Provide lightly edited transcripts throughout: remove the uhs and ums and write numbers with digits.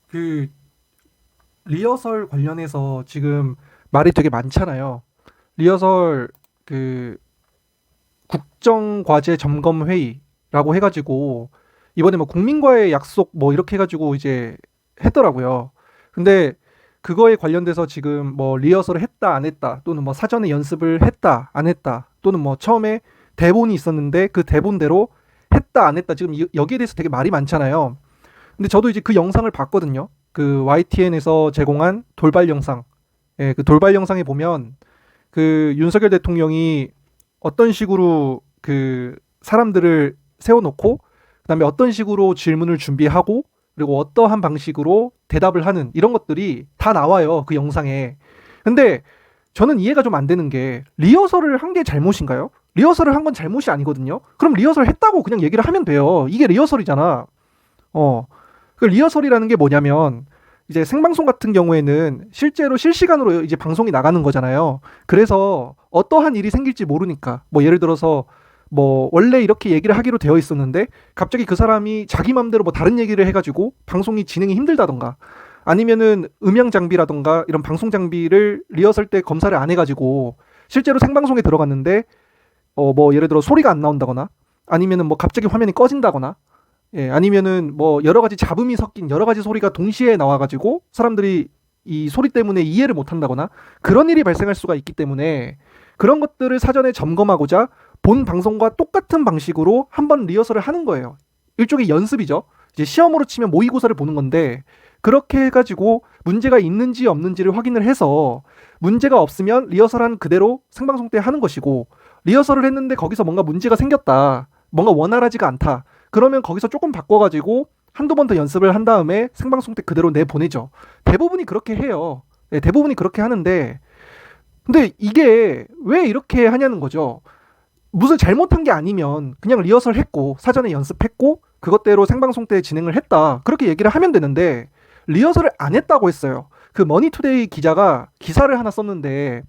그 리허설 관련해서 지금 말이 되게 많잖아요. 리허설 그 국정과제 점검 회의라고 해가지고 이번에 뭐 국민과의 약속 뭐 이렇게 해가지고 이제 했더라고요. 근데 그거에 관련돼서 지금 뭐 리허설을 했다 안 했다 또는 뭐 사전에 연습을 했다 안 했다 또는 뭐 처음에 대본이 있었는데 그 대본대로 했다 안 했다 지금 여기에 대해서 되게 말이 많잖아요. 근데 저도 이제 그 영상을 봤거든요. 그 YTN에서 제공한 돌발 영상. 예, 그 돌발 영상에 보면 그 윤석열 대통령이 어떤 식으로 그 사람들을 세워놓고 그다음에 어떤 식으로 질문을 준비하고 그리고 어떠한 방식으로 대답을 하는 이런 것들이 다 나와요. 그 영상에. 근데 저는 이해가 좀 안 되는 게 리허설을 한 게 잘못인가요? 리허설을 한 건 잘못이 아니거든요. 그럼 리허설 했다고 그냥 얘기를 하면 돼요. 이게 리허설이잖아. 어. 그 리허설이라는 게 뭐냐면 이제 생방송 같은 경우에는 실제로 실시간으로 이제 방송이 나가는 거잖아요. 그래서 어떠한 일이 생길지 모르니까 뭐 예를 들어서 뭐 원래 이렇게 얘기를 하기로 되어 있었는데 갑자기 그 사람이 자기 맘대로 뭐 다른 얘기를 해가지고 방송이 진행이 힘들다던가 아니면은 음향 장비라던가 이런 방송 장비를 리허설 때 검사를 안 해가지고 실제로 생방송에 들어갔는데 뭐 예를 들어 소리가 안 나온다거나 아니면은 뭐 갑자기 화면이 꺼진다거나 예, 아니면은 뭐 여러 가지 잡음이 섞인 여러 가지 소리가 동시에 나와가지고 사람들이 이 소리 때문에 이해를 못 한다거나 그런 일이 발생할 수가 있기 때문에 그런 것들을 사전에 점검하고자 본 방송과 똑같은 방식으로 한번 리허설을 하는 거예요. 일종의 연습이죠. 이제 시험으로 치면 모의고사를 보는 건데 그렇게 해가지고 문제가 있는지 없는지를 확인을 해서 문제가 없으면 리허설한 그대로 생방송 때 하는 것이고 리허설을 했는데 거기서 뭔가 문제가 생겼다. 뭔가 원활하지가 않다. 그러면 거기서 조금 바꿔가지고 한두 번 더 연습을 한 다음에 생방송 때 그대로 내보내죠. 대부분이 그렇게 해요. 네, 대부분이 그렇게 하는데 근데 이게 왜 이렇게 하냐는 거죠. 무슨 잘못한 게 아니면 그냥 리허설 했고 사전에 연습했고 그것대로 생방송 때 진행을 했다. 그렇게 얘기를 하면 되는데 리허설을 안 했다고 했어요. 그 머니투데이 기자가 기사를 하나 썼는데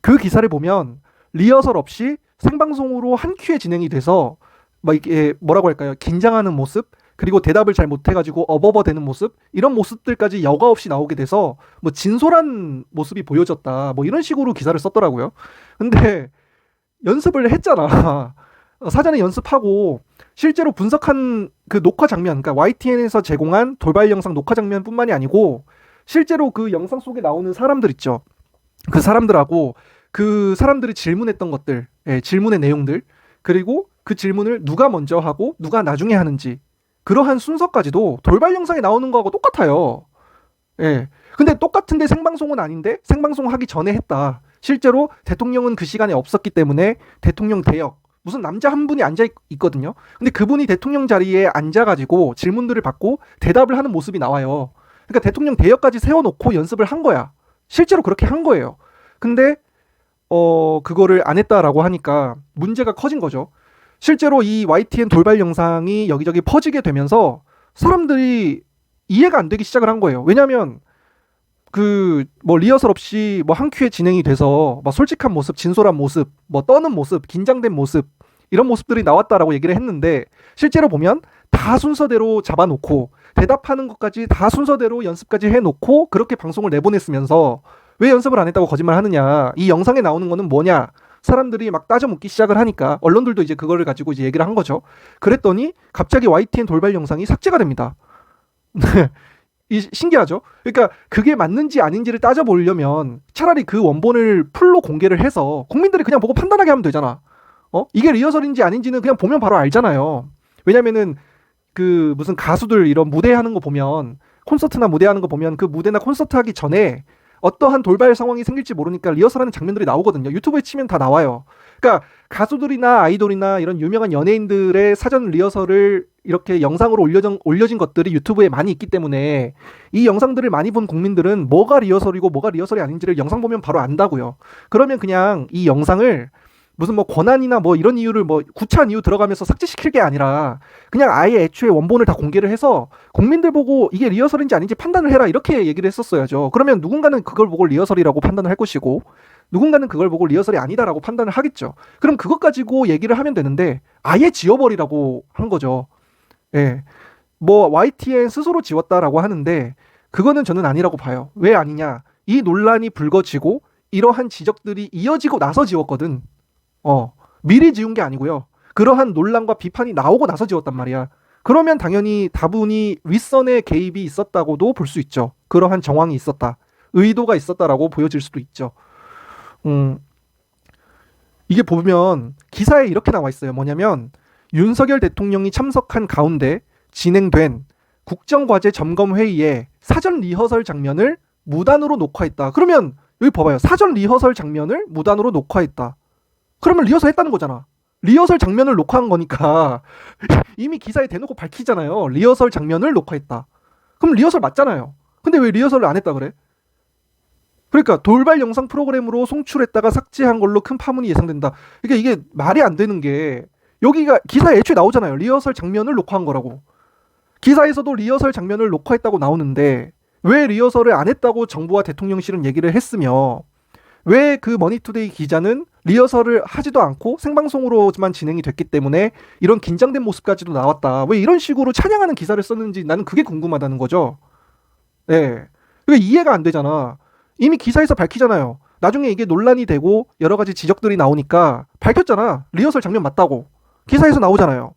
그 기사를 보면 리허설 없이 생방송으로 한 큐에 진행이 돼서 막 이게 뭐라고 할까요? 긴장하는 모습 그리고 대답을 잘 못해가지고 어버버대는 모습 이런 모습들까지 여과 없이 나오게 돼서 뭐 진솔한 모습이 보여졌다 뭐 이런 식으로 기사를 썼더라고요. 근데 연습을 했잖아. 사전에 연습하고 실제로 분석한 그 녹화 장면, 그러니까 YTN에서 제공한 돌발 영상 녹화 장면뿐만이 아니고 실제로 그 영상 속에 나오는 사람들 있죠. 그 사람들하고 그 사람들이 질문했던 것들, 예, 질문의 내용들, 그리고 그 질문을 누가 먼저 하고 누가 나중에 하는지 그러한 순서까지도 돌발 영상에 나오는 거하고 똑같아요. 예. 근데 똑같은데 생방송은 아닌데 생방송 하기 전에 했다. 실제로 대통령은 그 시간에 없었기 때문에 대통령 대역 무슨 남자 한 분이 앉아 있거든요. 근데 그분이 대통령 자리에 앉아가지고 질문들을 받고 대답을 하는 모습이 나와요. 그러니까 대통령 대역까지 세워놓고 연습을 한 거야. 실제로 그렇게 한 거예요. 근데 그거를 안 했다라고 하니까 문제가 커진 거죠. 실제로 이 YTN 돌발 영상이 여기저기 퍼지게 되면서 사람들이 이해가 안 되기 시작을 한 거예요. 왜냐하면 그 뭐 리허설 없이 뭐 한 큐에 진행이 돼서 막 솔직한 모습, 진솔한 모습, 뭐 떠는 모습, 긴장된 모습 이런 모습들이 나왔다라고 얘기를 했는데 실제로 보면 다 순서대로 잡아놓고 대답하는 것까지 다 순서대로 연습까지 해놓고 그렇게 방송을 내보냈으면서 왜 연습을 안 했다고 거짓말 하느냐 이 영상에 나오는 거는 뭐냐 사람들이 막 따져 묻기 시작을 하니까 언론들도 이제 그거를 가지고 이제 얘기를 한 거죠. 그랬더니 갑자기 YTN 돌발 영상이 삭제가 됩니다. 신기하죠? 그러니까 그게 맞는지 아닌지를 따져보려면 차라리 그 원본을 풀로 공개를 해서 국민들이 그냥 보고 판단하게 하면 되잖아. 이게 리허설인지 아닌지는 그냥 보면 바로 알잖아요. 왜냐면은 그 무슨 가수들 이런 무대 하는 거 보면 콘서트나 무대 하는 거 보면 그 무대나 콘서트 하기 전에 어떠한 돌발 상황이 생길지 모르니까 리허설하는 장면들이 나오거든요. 유튜브에 치면 다 나와요. 그러니까 가수들이나 아이돌이나 이런 유명한 연예인들의 사전 리허설을 이렇게 영상으로 올려진 것들이 유튜브에 많이 있기 때문에 이 영상들을 많이 본 국민들은 뭐가 리허설이고 뭐가 리허설이 아닌지를 영상 보면 바로 안다고요. 그러면 그냥 이 영상을 무슨 뭐 권한이나 뭐 이런 이유를 뭐 구차한 이유 들어가면서 삭제시킬 게 아니라 그냥 아예 애초에 원본을 다 공개를 해서 국민들 보고 이게 리허설인지 아닌지 판단을 해라 이렇게 얘기를 했었어야죠. 그러면 누군가는 그걸 보고 리허설이라고 판단을 할 것이고 누군가는 그걸 보고 리허설이 아니다라고 판단을 하겠죠. 그럼 그것 가지고 얘기를 하면 되는데 아예 지워버리라고 한 거죠. 예. 뭐 YTN 스스로 지웠다라고 하는데 그거는 저는 아니라고 봐요. 왜 아니냐? 이 논란이 불거지고 이러한 지적들이 이어지고 나서 지웠거든. 미리 지운 게 아니고요. 그러한 논란과 비판이 나오고 나서 지웠단 말이야. 그러면 당연히 다분히 윗선의 개입이 있었다고도 볼 수 있죠. 그러한 정황이 있었다. 의도가 있었다라고 보여질 수도 있죠. 이게 보면 기사에 이렇게 나와 있어요. 뭐냐면 윤석열 대통령이 참석한 가운데 진행된 국정과제 점검회의에 사전 리허설 장면을 무단으로 녹화했다. 그러면 여기 봐봐요. 사전 리허설 장면을 무단으로 녹화했다. 그러면 리허설 했다는 거잖아. 리허설 장면을 녹화한 거니까 이미 기사에 대놓고 밝히잖아요. 리허설 장면을 녹화했다. 그럼 리허설 맞잖아요. 근데 왜 리허설을 안 했다 그래? 그러니까 돌발 영상 프로그램으로 송출했다가 삭제한 걸로 큰 파문이 예상된다. 그러니까 이게 말이 안 되는 게 여기가 기사에 애초에 나오잖아요. 리허설 장면을 녹화한 거라고. 기사에서도 리허설 장면을 녹화했다고 나오는데 왜 리허설을 안 했다고 정부와 대통령실은 얘기를 했으며 왜 그 머니투데이 기자는 리허설을 하지도 않고 생방송으로만 진행이 됐기 때문에 이런 긴장된 모습까지도 나왔다. 왜 이런 식으로 찬양하는 기사를 썼는지 나는 그게 궁금하다는 거죠. 네. 그게 이해가 안 되잖아. 이미 기사에서 밝히잖아요. 나중에 이게 논란이 되고 여러 가지 지적들이 나오니까 밝혔잖아. 리허설 장면 맞다고. 기사에서 나오잖아요.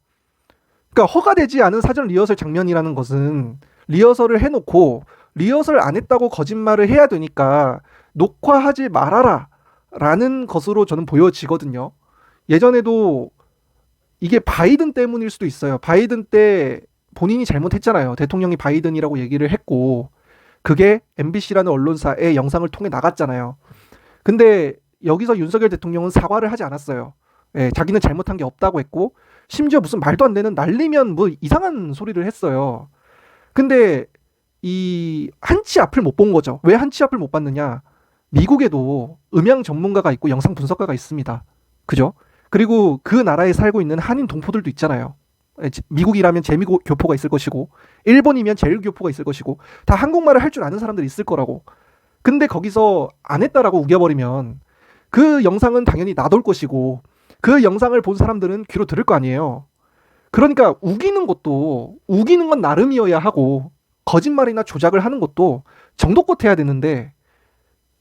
그러니까 허가되지 않은 사전 리허설 장면이라는 것은 리허설을 해놓고 리허설 안 했다고 거짓말을 해야 되니까 녹화하지 말아라 라는 것으로 저는 보여지거든요. 예전에도 이게 바이든 때문일 수도 있어요. 바이든 때 본인이 잘못했잖아요. 대통령이 바이든이라고 얘기를 했고 그게 MBC라는 언론사의 영상을 통해 나갔잖아요. 근데 여기서 윤석열 대통령은 사과를 하지 않았어요. 예, 자기는 잘못한 게 없다고 했고 심지어 무슨 말도 안 되는 날리면 뭐 이상한 소리를 했어요. 근데 이 한치 앞을 못 본 거죠. 왜 한치 앞을 못 봤느냐? 미국에도 음향 전문가가 있고 영상 분석가가 있습니다. 그죠? 그리고 그 나라에 살고 있는 한인 동포들도 있잖아요. 미국이라면 재미 교포가 있을 것이고 일본이면 제일 교포가 있을 것이고 다 한국말을 할 줄 아는 사람들이 있을 거라고. 근데 거기서 안 했다라고 우겨버리면 그 영상은 당연히 놔둘 것이고 그 영상을 본 사람들은 귀로 들을 거 아니에요. 그러니까 우기는 것도 우기는 건 나름이어야 하고 거짓말이나 조작을 하는 것도 정도껏 해야 되는데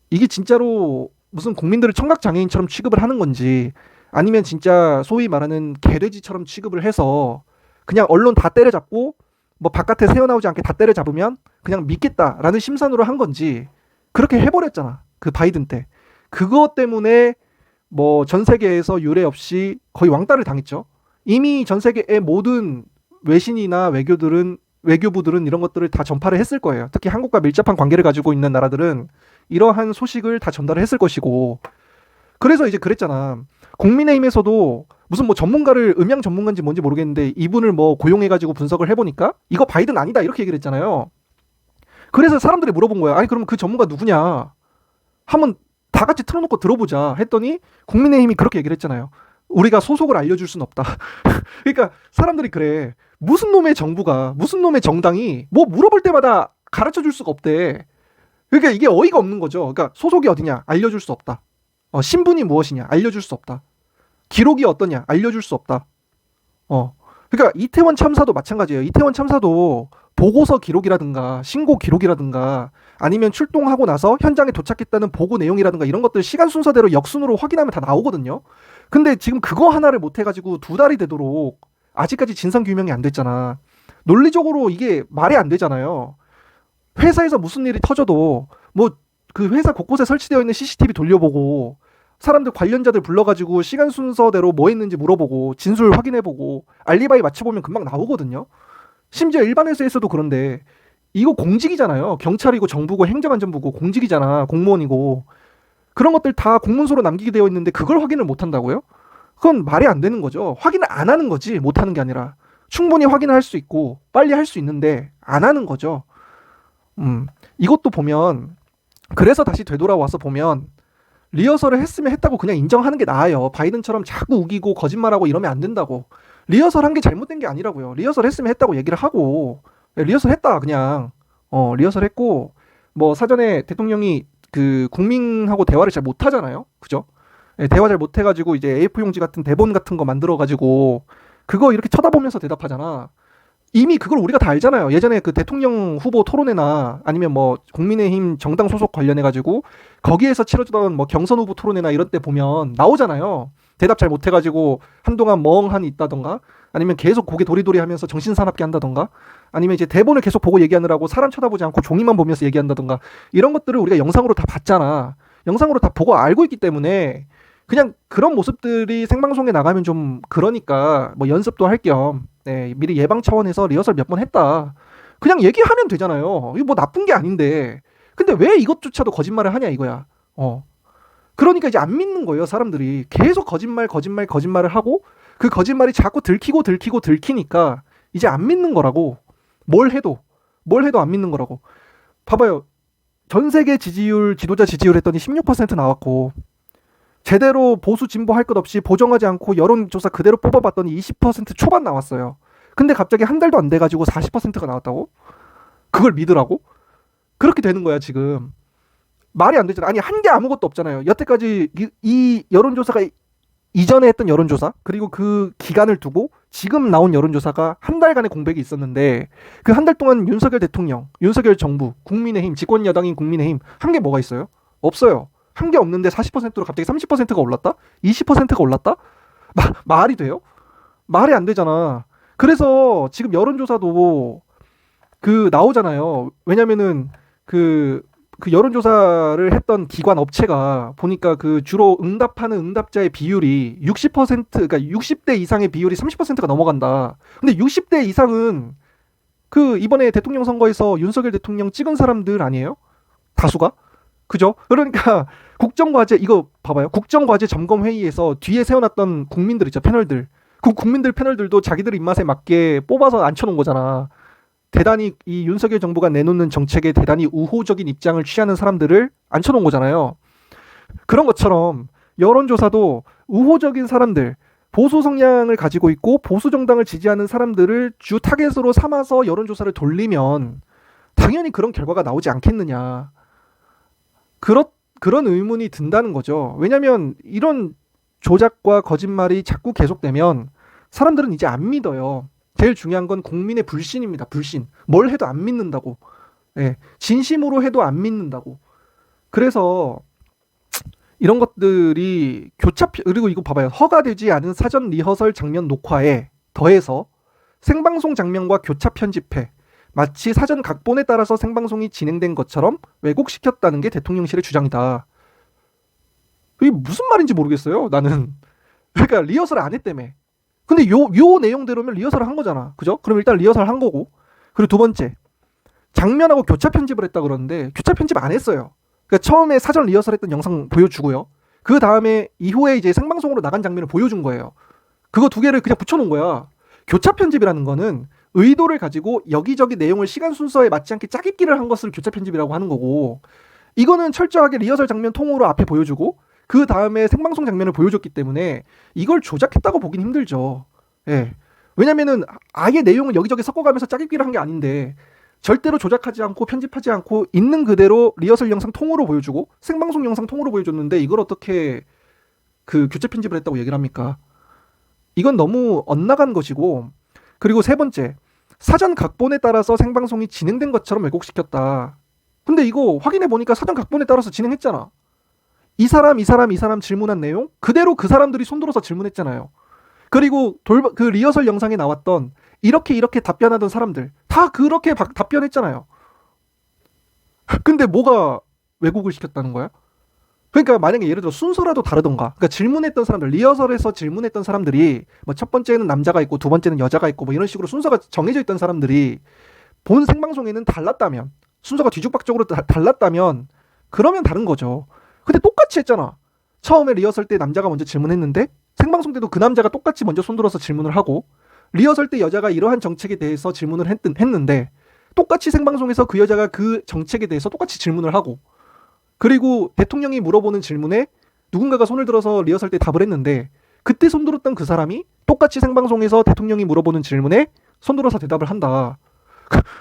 이게 진짜로 무슨 국민들을 청각장애인처럼 취급을 하는 건지 아니면 진짜 소위 말하는 개돼지처럼 취급을 해서 그냥 언론 다 때려잡고 뭐 바깥에 새어나오지 않게 다 때려잡으면 그냥 믿겠다라는 심산으로 한 건지 그렇게 해버렸잖아. 그 바이든 때. 그것 때문에 뭐 전 세계에서 유례 없이 거의 왕따를 당했죠. 이미 전 세계의 모든 외신이나 외교부들은 이런 것들을 다 전파를 했을 거예요. 특히 한국과 밀접한 관계를 가지고 있는 나라들은 이러한 소식을 다 전달을 했을 것이고 그래서 이제 그랬잖아. 국민의힘에서도 무슨 뭐 전문가를 음향 전문가인지 뭔지 모르겠는데 이분을 뭐 고용해가지고 분석을 해보니까 이거 바이든 아니다 이렇게 얘기를 했잖아요. 그래서 사람들이 물어본 거야. 아니 그럼 그 전문가 누구냐? 한번 다 같이 틀어놓고 들어보자 했더니 국민의힘이 그렇게 얘기를 했잖아요. 우리가 소속을 알려줄 순 없다. 그러니까 사람들이 그래. 무슨 놈의 정부가 무슨 놈의 정당이 뭐 물어볼 때마다 가르쳐줄 수가 없대. 그러니까 이게 어이가 없는 거죠. 그러니까 소속이 어디냐? 알려줄 수 없다. 신분이 무엇이냐? 알려줄 수 없다. 기록이 어떠냐? 알려줄 수 없다. 그러니까 이태원 참사도 마찬가지예요. 이태원 참사도 보고서 기록이라든가 신고 기록이라든가 아니면 출동하고 나서 현장에 도착했다는 보고 내용이라든가 이런 것들 시간 순서대로 역순으로 확인하면 다 나오거든요. 근데 지금 그거 하나를 못 해가지고 2달이 되도록 아직까지 진상규명이 안 됐잖아. 논리적으로 이게 말이 안 되잖아요. 회사에서 무슨 일이 터져도 뭐 그 회사 곳곳에 설치되어 있는 CCTV 돌려보고 사람들 관련자들 불러가지고 시간 순서대로 뭐 했는지 물어보고 진술 확인해보고 알리바이 맞춰보면 금방 나오거든요. 심지어 일반 회사에서도 그런데 이거 공직이잖아요. 경찰이고 정부고 행정안전부고 공직이잖아. 공무원이고 그런 것들 다 공문서로 남기게 되어 있는데 그걸 확인을 못한다고요? 그건 말이 안 되는 거죠. 확인을 안 하는 거지 못하는 게 아니라 충분히 확인할 수 있고 빨리 할 수 있는데 안 하는 거죠. 이것도 보면 그래서 다시 되돌아와서 보면 리허설을 했으면 했다고 그냥 인정하는 게 나아요. 바이든처럼 자꾸 우기고 거짓말하고 이러면 안 된다고. 리허설 한 게 잘못된 게 아니라고요. 리허설 했으면 했다고 얘기를 하고 리허설 했다 그냥 리허설 했고 뭐 사전에 대통령이 그 국민하고 대화를 잘 못하잖아요. 그죠? 대화 잘 못해가지고 이제 A4 용지 같은 대본 같은 거 만들어가지고 그거 이렇게 쳐다보면서 대답하잖아. 이미 그걸 우리가 다 알잖아요. 예전에 그 대통령 후보 토론회나 아니면 뭐 국민의힘 정당 소속 관련해가지고 거기에서 치러주던 뭐 경선 후보 토론회나 이런 때 보면 나오잖아요. 대답 잘 못해가지고 한동안 멍하니 있다던가 아니면 계속 고개 도리도리 하면서 정신사납게 한다던가 아니면 이제 대본을 계속 보고 얘기하느라고 사람 쳐다보지 않고 종이만 보면서 얘기한다던가 이런 것들을 우리가 영상으로 다 봤잖아. 영상으로 다 보고 알고 있기 때문에 그냥 그런 모습들이 생방송에 나가면 좀 그러니까 뭐 연습도 할 겸 네, 미리 예방 차원에서 리허설 몇 번 했다. 그냥 얘기하면 되잖아요. 이거 뭐 나쁜 게 아닌데. 근데 왜 이것조차도 거짓말을 하냐 이거야. 그러니까 이제 안 믿는 거예요, 사람들이. 계속 거짓말을 하고 그 거짓말이 자꾸 들키니까 이제 안 믿는 거라고. 뭘 해도 안 믿는 거라고. 봐봐요. 전 세계 지지율, 지도자 지지율 했더니 16% 나왔고 제대로 보수 진보 할 것 없이 보정하지 않고 여론조사 그대로 뽑아봤더니 20% 초반 나왔어요. 근데 갑자기 한 달도 안 돼가지고 40%가 나왔다고? 그걸 믿으라고? 그렇게 되는 거야 지금. 말이 안 되잖아. 아니 한 게 아무것도 없잖아요. 여태까지 이 여론조사가 이전에 했던 여론조사 그리고 그 기간을 두고 지금 나온 여론조사가 한 달간의 공백이 있었는데 그 한 달 동안 윤석열 대통령, 윤석열 정부, 국민의힘, 집권 여당인 국민의힘 한 게 뭐가 있어요? 없어요. 한 게 없는데 40%로 갑자기 30%가 올랐다? 20%가 올랐다? 말이 돼요? 말이 안 되잖아. 그래서 지금 여론조사도 그 나오잖아요. 왜냐면은 그 여론조사를 했던 기관 업체가 보니까 그 주로 응답하는 응답자의 비율이 60% 그러니까 60대 이상의 비율이 30%가 넘어간다. 근데 60대 이상은 그 이번에 대통령 선거에서 윤석열 대통령 찍은 사람들 아니에요? 다수가? 그죠? 그러니까 국정과제 이거 봐봐요. 국정과제 점검회의에서 뒤에 세워놨던 국민들 있죠. 패널들. 그 국민들 패널들도 자기들 입맛에 맞게 뽑아서 앉혀놓은 거잖아. 대단히 이 윤석열 정부가 내놓는 정책에 대단히 우호적인 입장을 취하는 사람들을 앉혀놓은 거잖아요. 그런 것처럼 여론조사도 우호적인 사람들, 보수 성향을 가지고 있고 보수 정당을 지지하는 사람들을 주 타겟으로 삼아서 여론조사를 돌리면 당연히 그런 결과가 나오지 않겠느냐. 그런 의문이 든다는 거죠. 왜냐하면 이런 조작과 거짓말이 자꾸 계속되면 사람들은 이제 안 믿어요. 제일 중요한 건 국민의 불신입니다. 불신. 뭘 해도 안 믿는다고. 예, 진심으로 해도 안 믿는다고. 그래서 이런 것들이 그리고 이거 봐봐요. 허가되지 않은 사전 리허설 장면 녹화에 더해서 생방송 장면과 교차 편집해 마치 사전 각본에 따라서 생방송이 진행된 것처럼 왜곡시켰다는 게 대통령실의 주장이다. 이게 무슨 말인지 모르겠어요. 나는. 그러니까 리허설 안 했다며. 근데 요 내용대로면 리허설을 한 거잖아. 그죠? 그럼 일단 리허설 한 거고. 그리고 두 번째. 장면하고 교차 편집을 했다 그러는데 교차 편집 안 했어요. 그러니까 처음에 사전 리허설 했던 영상 보여주고요. 그 다음에 이후에 이제 생방송으로 나간 장면을 보여준 거예요. 그거 두 개를 그냥 붙여놓은 거야. 교차 편집이라는 거는 의도를 가지고 여기저기 내용을 시간 순서에 맞지 않게 짜깁기를 한 것을 교차 편집이라고 하는 거고 이거는 철저하게 리허설 장면 통으로 앞에 보여주고 그 다음에 생방송 장면을 보여줬기 때문에 이걸 조작했다고 보긴 힘들죠. 예. 왜냐면은 아예 내용을 여기저기 섞어가면서 짜깁기를 한 게 아닌데 절대로 조작하지 않고 편집하지 않고 있는 그대로 리허설 영상 통으로 보여주고 생방송 영상 통으로 보여줬는데 이걸 어떻게 그 교차 편집을 했다고 얘기를 합니까? 이건 너무 엇나간 것이고 그리고 세 번째 사전 각본에 따라서 생방송이 진행된 것처럼 왜곡시켰다. 근데 이거 확인해 보니까 사전 각본에 따라서 진행했잖아. 이 사람 질문한 내용 그대로 그 사람들이 손들어서 질문했잖아요. 그리고 그 리허설 영상에 나왔던 이렇게 답변하던 사람들 다 그렇게 답변했잖아요. 근데 뭐가 왜곡을 시켰다는 거야? 그러니까 만약에 예를 들어 순서라도 다르던가 그러니까 질문했던 사람들 리허설에서 질문했던 사람들이 뭐 첫 번째는 남자가 있고 두 번째는 여자가 있고 뭐 이런 식으로 순서가 정해져 있던 사람들이 본 생방송에는 달랐다면 순서가 뒤죽박죽으로 달랐다면 그러면 다른 거죠. 근데 똑같이 했잖아. 처음에 리허설 때 남자가 먼저 질문했는데 생방송 때도 그 남자가 똑같이 먼저 손들어서 질문을 하고 리허설 때 여자가 이러한 정책에 대해서 질문을 했는데 똑같이 생방송에서 그 여자가 그 정책에 대해서 똑같이 질문을 하고 그리고 대통령이 물어보는 질문에 누군가가 손을 들어서 리허설 때 답을 했는데 그때 손들었던 그 사람이 똑같이 생방송에서 대통령이 물어보는 질문에 손들어서 대답을 한다.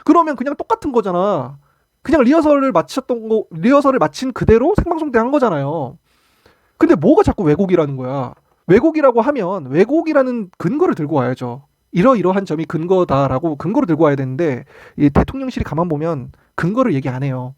그러면 그냥 똑같은 거잖아. 그냥 리허설을 마친 그대로 생방송 때 한 거잖아요. 근데 뭐가 자꾸 왜곡이라는 거야. 왜곡이라고 하면 왜곡이라는 근거를 들고 와야죠. 이러이러한 점이 근거다라고 근거를 들고 와야 되는데 이 대통령실이 가만 보면 근거를 얘기 안 해요.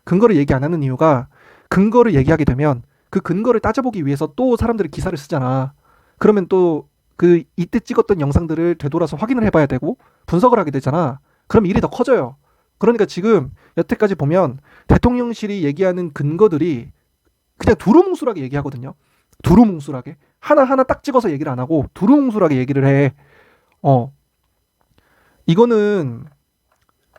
근거를 얘기 안 하는 이유가 근거를 얘기하게 되면 그 근거를 따져보기 위해서 또 사람들이 기사를 쓰잖아. 그러면 또 그 이때 찍었던 영상들을 되돌아서 확인을 해봐야 되고 분석을 하게 되잖아. 그럼 일이 더 커져요. 그러니까 지금 여태까지 보면 대통령실이 얘기하는 근거들이 그냥 두루뭉술하게 얘기하거든요. 두루뭉술하게 하나하나 딱 찍어서 얘기를 안 하고 두루뭉술하게 얘기를 해. 어, 이거는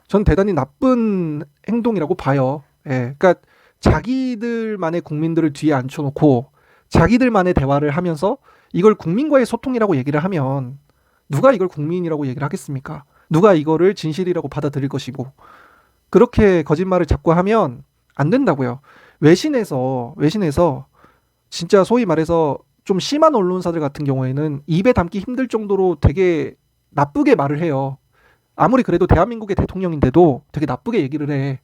전 대단히 나쁜 행동이라고 봐요. 예, 그러니까 자기들만의 국민들을 뒤에 앉혀놓고 자기들만의 대화를 하면서 이걸 국민과의 소통이라고 얘기를 하면 누가 이걸 국민이라고 얘기를 하겠습니까? 누가 이거를 진실이라고 받아들일 것이고 그렇게 거짓말을 자꾸 하면 안 된다고요. 외신에서 진짜 소위 말해서 좀 심한 언론사들 같은 경우에는 입에 담기 힘들 정도로 되게 나쁘게 말을 해요. 아무리 그래도 대한민국의 대통령인데도 되게 나쁘게 얘기를 해.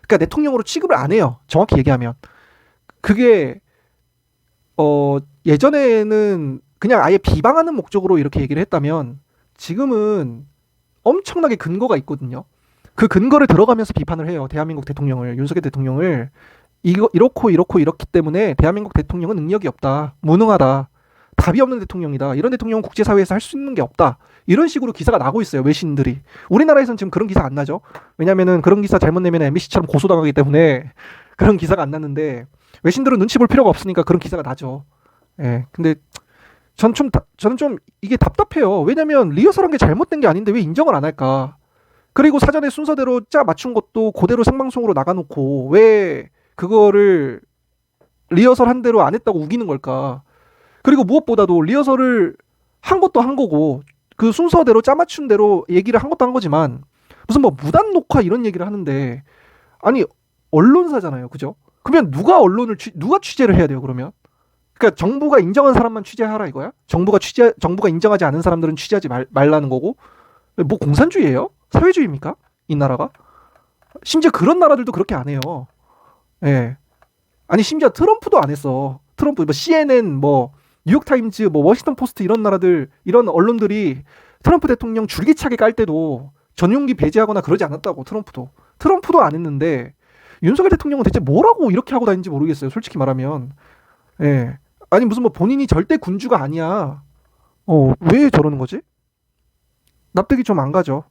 그러니까 대통령으로 취급을 안 해요. 정확히 얘기하면. 그게 예전에는 그냥 아예 비방하는 목적으로 이렇게 얘기를 했다면 지금은 엄청나게 근거가 있거든요. 그 근거를 들어가면서 비판을 해요. 대한민국 대통령을, 윤석열 대통령을 이렇고 이렇기 때문에 대한민국 대통령은 능력이 없다. 무능하다. 답이 없는 대통령이다. 이런 대통령은 국제사회에서 할 수 있는 게 없다. 이런 식으로 기사가 나고 있어요. 외신들이. 우리나라에서는 지금 그런 기사 안 나죠. 왜냐면은 그런 기사 잘못 내면 MBC처럼 고소당하기 때문에 그런 기사가 안 나는데 외신들은 눈치 볼 필요가 없으니까 그런 기사가 나죠. 예. 근데 저는 좀 이게 답답해요. 왜냐면 리허설한 게 잘못된 게 아닌데 왜 인정을 안 할까? 그리고 사전에 순서대로 짜 맞춘 것도 그대로 생방송으로 나가놓고 왜 그거를 리허설 한 대로 안 했다고 우기는 걸까? 그리고 무엇보다도 리허설을 한 것도 한 거고 그 순서대로 짜 맞춘 대로 얘기를 한 것도 한 거지만 무슨 뭐 무단 녹화 이런 얘기를 하는데 아니 언론사잖아요, 그죠? 그러면 누가 취재를 해야 돼요, 그러면? 그러니까 정부가 인정한 사람만 취재하라 이거야? 정부가 인정하지 않은 사람들은 취재하지 말라는 거고 뭐 공산주의예요? 사회주의입니까? 이 나라가? 심지어 그런 나라들도 그렇게 안 해요. 예. 아니 심지어 트럼프도 안 했어. 트럼프 뭐 CNN 뭐 뉴욕타임즈 뭐 워싱턴 포스트 이런 나라들 이런 언론들이 트럼프 대통령 줄기차게 깔 때도 전용기 배제하거나 그러지 않았다고 트럼프도 안 했는데 윤석열 대통령은 대체 뭐라고 이렇게 하고 다니는지 모르겠어요. 솔직히 말하면. 예. 아니 무슨 뭐 본인이 절대 군주가 아니야. 왜 저러는 거지? 납득이 좀 안 가죠.